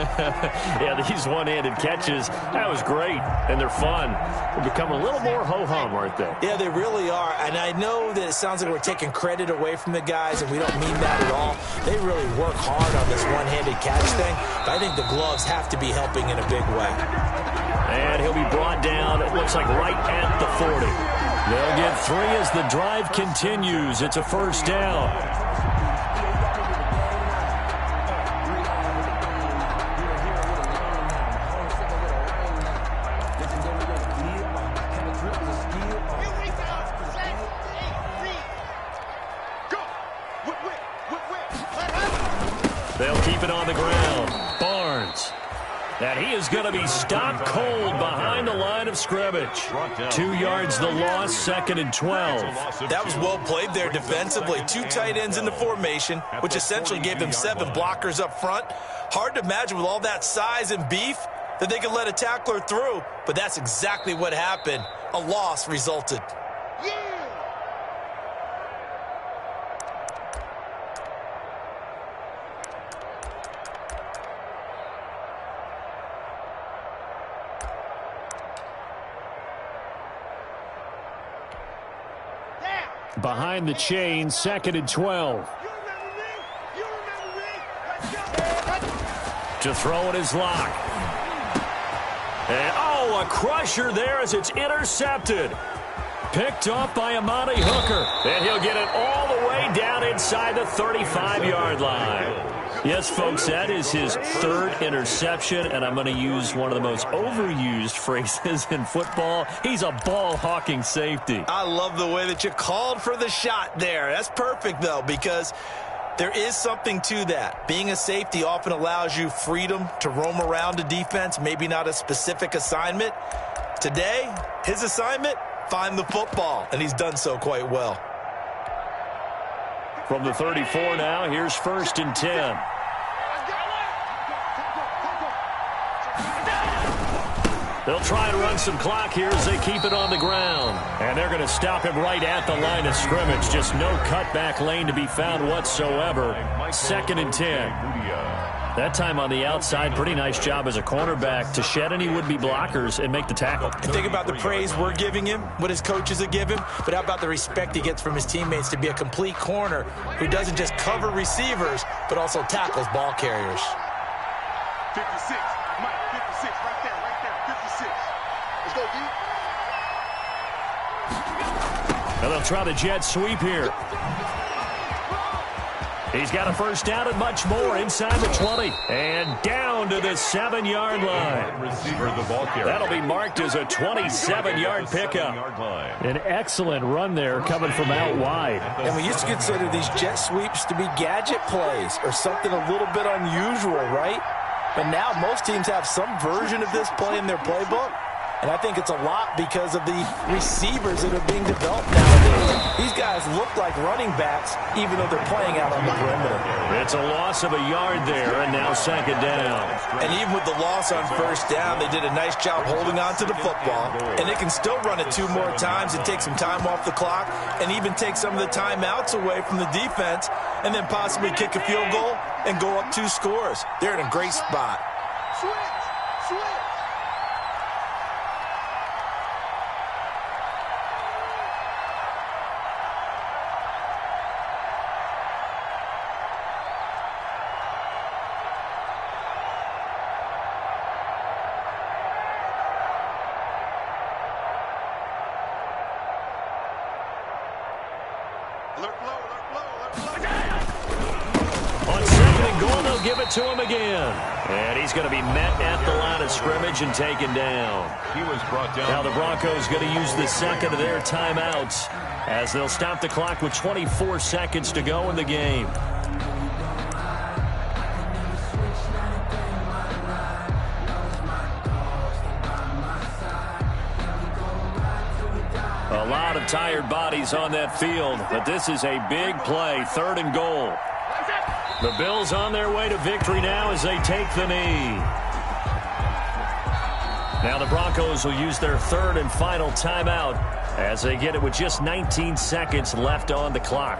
Yeah, these one-handed catches, that was great, and they're fun. They become a little more ho-hum, aren't they? Yeah, they really are, and I know that it sounds like we're taking credit away from the guys, and we don't mean that at all. They really work hard on this one-handed catch thing, but I think the gloves have to be helping in a big way. And he'll be brought down, it looks like right at the 40. They'll get 3 as the drive continues. It's a 1st down. They'll keep it on the ground. Barnes. And he is going to be stopped cold behind the line of scrimmage. 2 yards the loss, 2nd and 12. That was well played there defensively. 2 tight ends in the formation, which essentially gave them 7 blockers up front. Hard to imagine with all that size and beef that they could let a tackler through, but that's exactly what happened. A loss resulted. Behind the chain, 2nd and 12. To throw it is Locke. And, oh, a crusher there as it's intercepted. Picked off by Amani Hooker. And he'll get it all the way down inside the 35-yard line. Yes, folks, that is his 3rd interception, and I'm going to use one of the most overused phrases in football. He's a ball-hawking safety. I love the way that you called for the shot there. That's perfect, though, because there is something to that. Being a safety often allows you freedom to roam around a defense, maybe not a specific assignment. Today, his assignment, find the football, and he's done so quite well. From the 34 now, here's 1st and 10. They'll try and run some clock here as they keep it on the ground. And they're going to stop him right at the line of scrimmage. Just no cutback lane to be found whatsoever. 2nd and 10. That time on the outside, pretty nice job as a cornerback to shed any would-be blockers and make the tackle. And think about the praise we're giving him, what his coaches have given, but how about the respect he gets from his teammates to be a complete corner who doesn't just cover receivers, but also tackles ball carriers. 56, Mike, 56, right there, 56. Let's go, D. And they'll try the jet sweep here. He's got a first down and much more inside the 20. And down to the 7-yard line. Receiver, the ball carrier. That'll be marked as a 27-yard pickup. An excellent run there coming from out wide. And we used to consider these jet sweeps to be gadget plays or something a little bit unusual, right? But now most teams have some version of this play in their playbook. And I think it's a lot because of the receivers that are being developed nowadays. These guys look like running backs, even though they're playing out on the perimeter. It's a loss of a yard there, and now second down. And even with the loss on first down, they did a nice job holding on to the football. And they can still run it 2 more times and take some time off the clock and even take some of the timeouts away from the defense and then possibly kick a field goal and go up 2 scores. They're in a great spot. Switch. On second and goal, they'll give it to him again. And he's going to be met at the line of scrimmage and taken down. He was brought down. Now the Broncos going to use the second of their timeouts as they'll stop the clock with 24 seconds to go in the game. A lot of tired bodies on that field, but this is a big play, 3rd and goal. The Bills on their way to victory now as they take the knee. Now the Broncos will use their 3rd and final timeout as they get it with just 19 seconds left on the clock.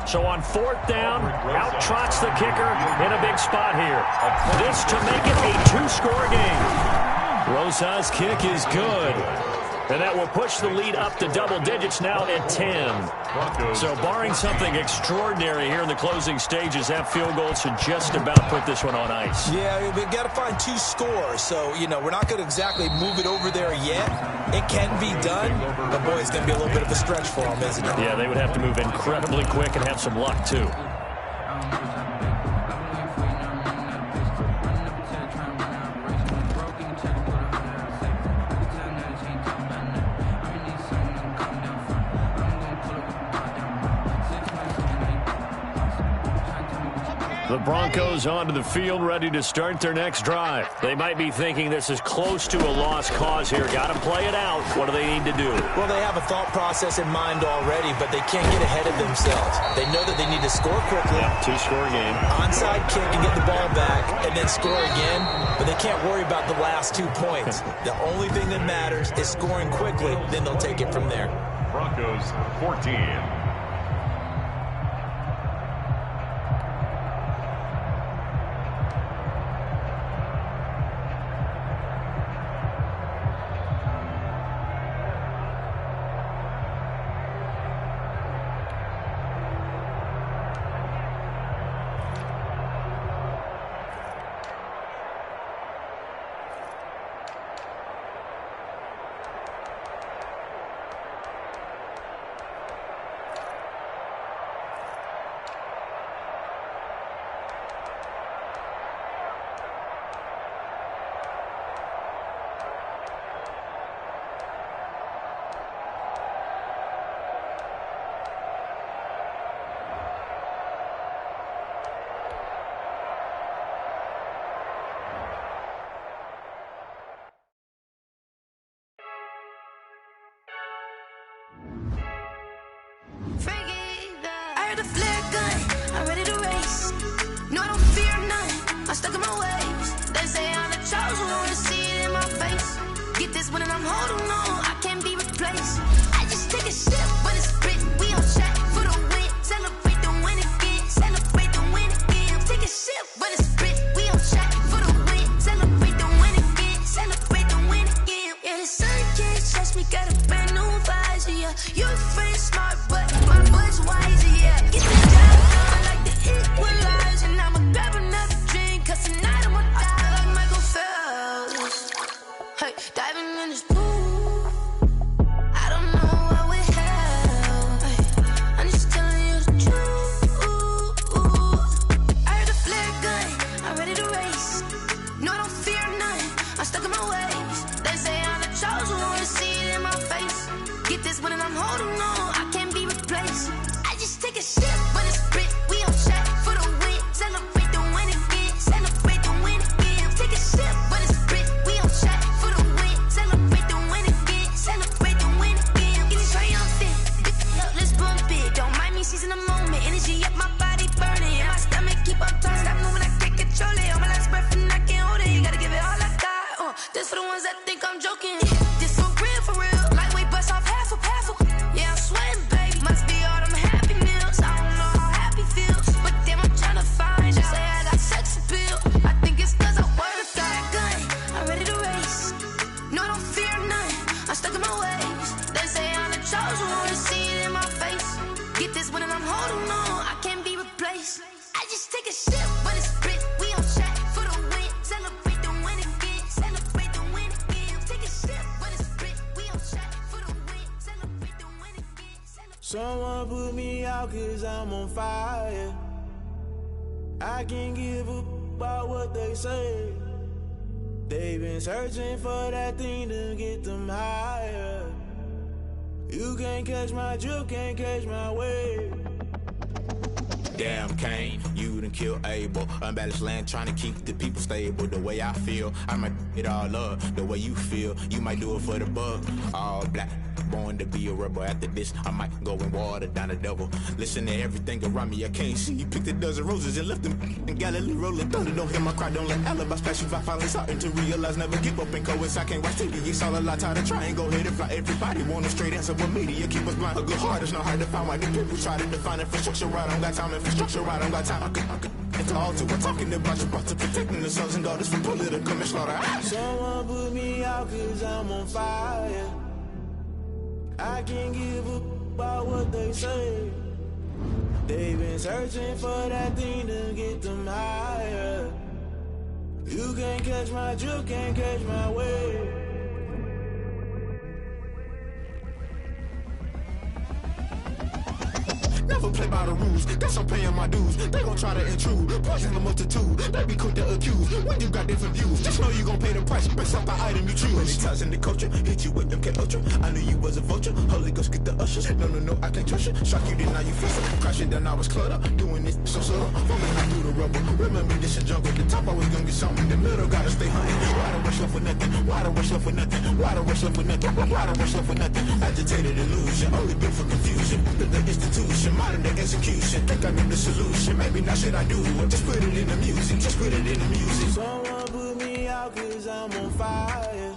So on 4th down, out trots the kicker in a big spot here. This to make it a 2-score game. Rosa's kick is good. And that will push the lead up to double digits now at 10. So barring something extraordinary here in the closing stages, that field goal should just about put this one on ice. Yeah, we've got to find 2 scores. So, we're not going to exactly move it over there yet. It can be done, but boy, it's going to be a little bit of a stretch for them, isn't it? Yeah, they would have to move incredibly quick and have some luck, too. The Broncos onto the field, ready to start their next drive. They might be thinking this is close to a lost cause here. Got to play it out. What do they need to do? Well, they have a thought process in mind already, but they can't get ahead of themselves. They know that they need to score quickly. Yeah, 2-score game. Onside kick and get the ball back and then score again, but they can't worry about the last 2 points. The only thing that matters is scoring quickly, then they'll take it from there. Broncos 14. I heard the flare gun, I'm ready to race. No, I don't fear none, I'm stuck in my ways. They say I'm the chosen one, to see it in my face. Get this one and I'm holding on, I can't be replaced. I just take a sip, but it's split, we on shot for the win. Celebrate the win again, celebrate the win again. Take a sip, but it's split, we on shot for the win. Celebrate the win again, celebrate the win again. Yeah, the sun can't touch me, got a brand new visor, yeah. You friend smart, but my boy's wiser, yeah. Get the job done like the equalizer. And I'ma grab another drink, cause tonight I'ma die like Michael Phelps. Hey, diving in this pool, I don't this one and I'm holding on. I can't be replaced. I just take a sip, but it's spit. We on track for the win. Celebrate the win again. Celebrate the win again. Take a sip, but it's spit. We on track for the win. Celebrate the win again. Celebrate the win again. Getting triumphant. Look, let's bump it. Don't mind me, she's in the moment. Energy up, my body burning. My stomach keep on turning. Stop moving, I can't control it. On my last breath and I can't hold it. You gotta give it all I got. This for the ones that think I'm joking. This for real, for real. Lightweight bust off half a. Yeah, I'm sweating, baby. Must be all them happy meals. I don't know how happy feels, but damn, I'm trying to find you. Say I got sex appeal. I think it's cause I work. Got a gun, I'm ready to race. No, I don't fear none. I'm stuck in my ways. They say I'm the chosen one. See it in my face. Get this one and I'm holding on. I can't be replaced. I just take a sip, but it's spit. We on track for the win. Celebrate the win again. Celebrate the win again. Take a sip, but it's spit. We on track for the win. Celebrate the win again. Someone put me out cause I'm on fire. I can't give a about what they say. They've been searching for that thing to get them higher. You can't catch my drift, can't catch my wave. Damn, Kane, you done killed Abel. Unbalanced land, trying to keep the people stable. The way I feel, I might it all up. The way you feel, you might do it for the bug. All black, born to be a rebel. After this, I might go and water down the devil. Listen to everything around me, I can't see. Picked a dozen roses and left them in Galilee rolling thunder. Don't hear my cry, don't let alibis splash. If I finally starting to realize, never give up and coincide. I can't watch TV, it's all a lot. Tired of trying, go ahead and fly. Everybody want a straight answer with media. Keep us blind, a good heart, it's not hard to find. Why the people try to define infrastructure right? I don't got time, infrastructure right, I don't got time. I could it's all to we're talking about you, about to protecting the sons and daughters from political manslaughter. Someone put me out cause I'm on fire. I can't give a about what they say. They've been searching for that thing to get them higher. You can't catch my drift, can't catch my wave. Never play by the rules, that's I'm paying my dues. They gon' try to intrude, poison the multitude. They be quick to accuse, when you got different views. Just know you gon' pay the price, based off the item you choose. Many times in the culture, hit you with MK Ultra. I knew you was a vulture, Holy Ghost get the ushers. No, I can't trust you. Shock you, then now you feel it. Crashing down, I was cluttered, doing this so slow. Falling out through the rubble, remember this is jungle. The top I was gonna get something, the middle gotta stay hunting. Why the rush left for nothing? Why the rush left for nothing? Why the rush left for nothing? Why the rush left for nothing? Agitated illusion, only built for confusion. The institution, modern day execution. Think I know the solution. Maybe not shit I do. Just put it in the music. Just put it in the music. Someone put me out cause I'm on fire.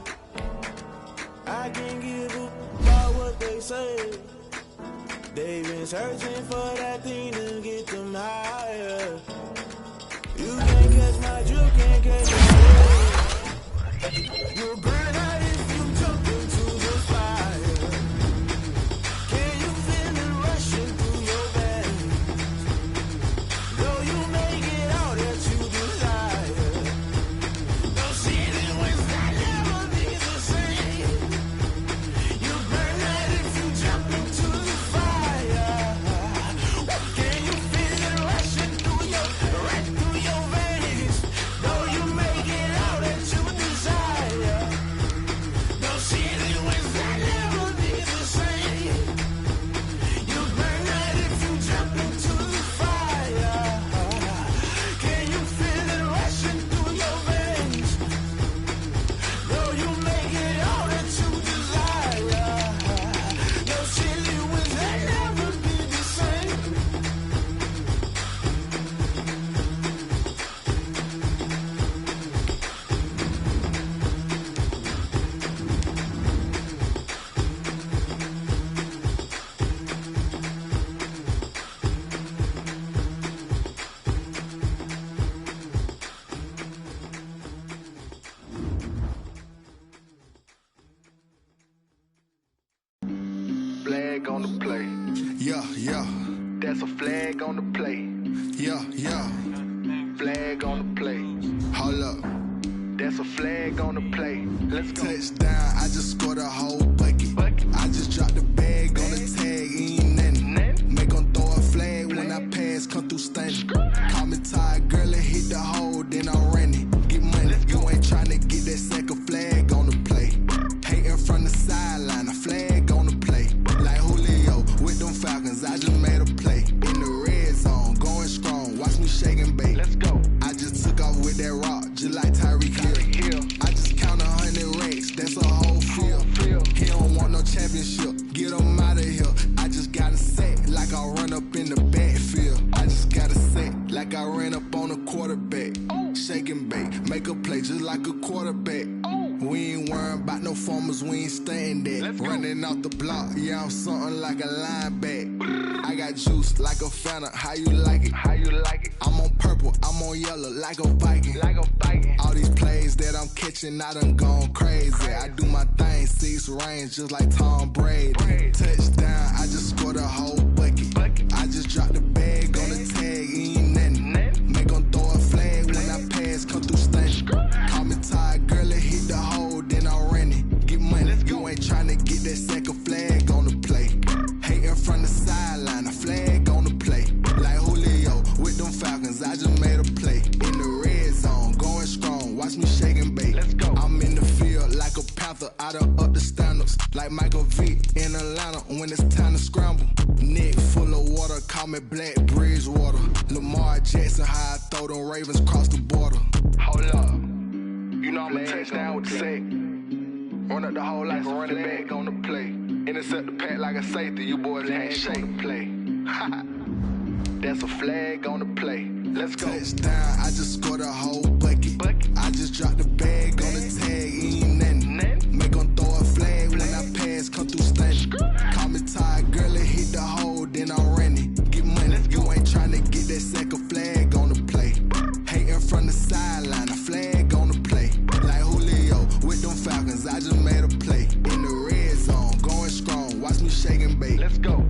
I can't give a about what they say. They've been searching for that thing to get them higher. You can't catch my drift, can't catch my wave. You'll burn out if you jump into the fire. Can you feel it rushing through your veins? Though you make it all that you desire. No ceiling wins that never be the same. You burn out if you jump into the fire. Can you feel it rushing through your veins? Though you make it all that you desire. No ceiling wins that never be the same. You burn out if you jump into the fire. Can you feel it rushing through your veins? Though you make it all that you desire. No ceiling wins that never be the same. Flag on the play. Yeah. That's a flag on the play. Yeah. Flag on the play. Hold up. That's a flag on the play. Let's go. Touchdown, I just scored a whole bucket. I just dropped the bag on the tag, ain't nothing. Make 'em throw a flag when I pass, come through stunning. Call me tired, girl, and hit the hole, then I ran it. Get money, you ain't tryna get that second flag on the play. Hating from the sideline, a flag on the play. championship. Get them out of here. I just gotta set like I run up in the backfield. I just gotta set like I ran up on a quarterback. Shake and bake, make a play just like a quarterback. We ain't worrying about no formers, we ain't staying there. Running off the block, yeah, I'm something like a linebacker. I got juice like a Fanta, how you like it? How you like it? I'm on purple, I'm on yellow like a Viking. Like a Viking. All these plays that I'm catching, I done gone crazy. I do my thing, 6 range just like Tom Brady. Touchdown, I just scored a whole bucket. I just dropped the bag on the tag, ain't nothing. Make them throw a flag when I pass, come through stunning. Call me tired, girl, it hit the hole, then I ran it. Get money, you ain't tryna get that second flag on the play. Hating from the sideline, a flag on the play. Like Julio with them Falcons, I just made a play. In the red zone, going strong, watch me shake and bake. I'm in the field like a Panther, I done up the standards. Like Michael Vick in Atlanta when it's time to scramble. Neck full of water, call me Black Bridgewater. Lamar Jackson, how I throw them Ravens across the border. Hold up, you know I'm a touchdown with the sack. Run up the whole like a running back on the play. Intercept the pack like a safety, you boys ain't shake play. That's a flag on the play. Let's go. Touchdown, I just scored a whole bucket. I just dropped the bag on the tag, ain't nothing. Make them throw a flag when I pass, come through stunning. Call me tired, girl, it hit the hole, then I ran it. Get money, you ain't tryna get that second flag on the play. Hating from the sideline, a flag on the play. Like Julio with them Falcons, I just made a play. In the red zone, going strong, watch me shake and bake. Let's go.